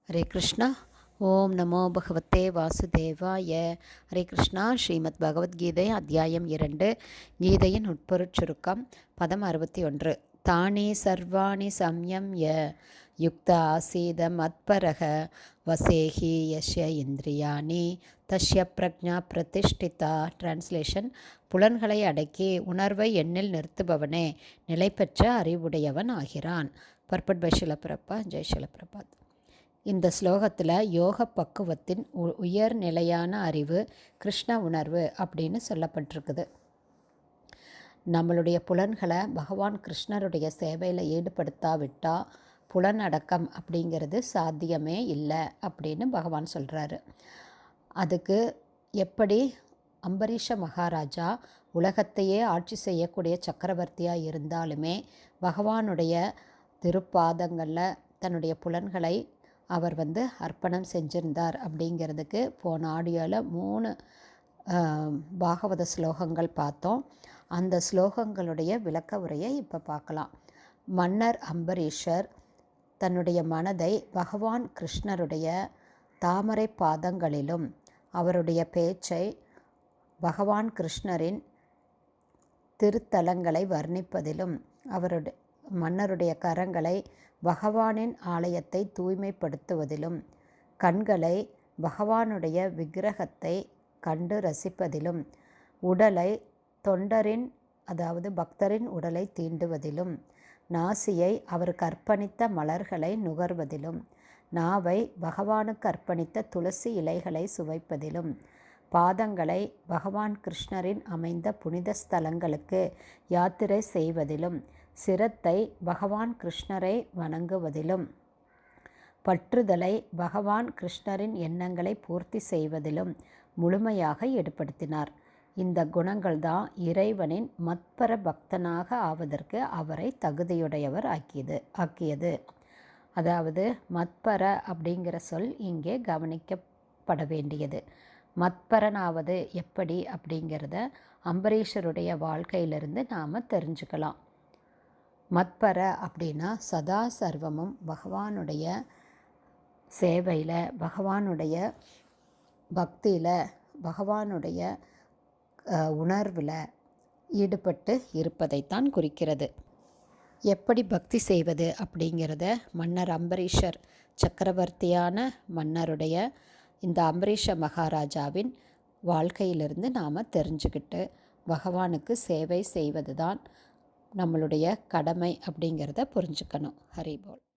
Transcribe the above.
ஹரே கிருஷ்ணா. ஓம் நமோ பகவத்தே வாசுதேவாய. ஹரே கிருஷ்ணா. ஸ்ரீமத் பகவத்கீதை அத்தியாயம் 2. கீதையின் உட்பொருட் சுருக்கம். பதம் 61. தானே சர்வாணி சம்யம்ய யுக்த ஆசீத மத்பரக வசேஹி யஸ்ய இந்திரியாணி தஸ்ய பிரக்ஞா பிரதிஷ்டிதா. டிரான்ஸ்லேஷன்: புலன்களை அடக்கி உணர்வை எண்ணில் நிறுத்துபவனே நிலை பெற்ற அறிவுடையவன் ஆகிறான். பர்பட் பை ஷில பிரபா. ஜெய் ஷில பிரபாத். இந்த ஸ்லோகத்தில் யோக பக்குவத்தின் உயர் நிலையான அறிவு கிருஷ்ண உணர்வு அப்படின்னு சொல்லப்பட்டிருக்குது. நம்மளுடைய புலன்களை பகவான் கிருஷ்ணருடைய சேவையில் ஈடுபடுத்தாவிட்டால் புலனடக்கம் அப்படிங்கிறது சாத்தியமே இல்லை அப்படின்னு பகவான் சொல்கிறாரு. அதுக்கு எப்படி அம்பரீஷ மகாராஜா உலகத்தையே ஆட்சி செய்யக்கூடிய சக்கரவர்த்தியாக இருந்தாலுமே பகவானுடைய திருப்பாதங்களில் தன்னுடைய புலன்களை அவர் அர்ப்பணம் செஞ்சிருந்தார் அப்படிங்கிறதுக்கு போன ஆடியோவில் 3 பாகவத ஸ்லோகங்கள் பார்த்தோம். அந்த ஸ்லோகங்களுடைய விளக்க உரையை இப்போ பார்க்கலாம். மன்னர் அம்பரீஷர் தன்னுடைய மனதை பகவான் கிருஷ்ணருடைய தாமரை பாதங்களிலும் அவருடைய பேச்சை பகவான் கிருஷ்ணரின் திருத்தலங்களை வர்ணிப்பதிலும் அவருடைய மன்னருடைய கரங்களை பகவானின் ஆலயத்தை தூய்மைப்படுத்துவதிலும் கண்களை பகவானுடைய விக்கிரகத்தை கண்டு ரசிப்பதிலும் உடலை தொண்டரின் அதாவது பக்தரின் உடலை தீண்டுவதிலும் நாசியை அவருக்கு அர்ப்பணித்த மலர்களை நுகர்வதிலும் நாவை பகவானுக்கு அர்ப்பணித்த துளசி இலைகளை சுவைப்பதிலும் பாதங்களை பகவான் கிருஷ்ணரின் அமைந்த புனித ஸ்தலங்களுக்கு யாத்திரை செய்வதிலும் சிரத்தை பகவான் கிருஷ்ணரை வணங்குவதிலும் பற்றுதலை பகவான் கிருஷ்ணரின் எண்ணங்களை பூர்த்தி செய்வதிலும் முழுமையாக ஈடுபடுத்தினார். இந்த குணங்கள் தான் இறைவனின் மத்பர பக்தனாக ஆவதற்கு அவரை தகுதியுடையவர் ஆக்கியது. அதாவது மத்பர அப்படிங்கிற சொல் இங்கே கவனிக்கப்பட வேண்டியது. மத்பரனாவது எப்படி அப்படிங்கிறத அம்பரீஷருடைய வாழ்க்கையிலிருந்து நாம் தெரிஞ்சுக்கலாம். மத்பர அப்படின்னா சதா சர்வமும் பகவானுடைய சேவையில், பகவானுடைய பக்தியில், பகவானுடைய உணர்வில் ஈடுபட்டு இருப்பதைத்தான் குறிக்கிறது. எப்படி பக்தி செய்வது அப்படிங்கிறத மன்னர் அம்பரீஷர் சக்கரவர்த்தியான மன்னருடைய இந்த அம்பரீஷ மகாராஜாவின் வாழ்க்கையிலிருந்து நாம் தெரிஞ்சுக்கிட்டு பகவானுக்கு சேவை செய்வது தான் நம்மளுடைய கடமை அப்படிங்கிறத புரிஞ்சுக்கணும். ஹரி போல்.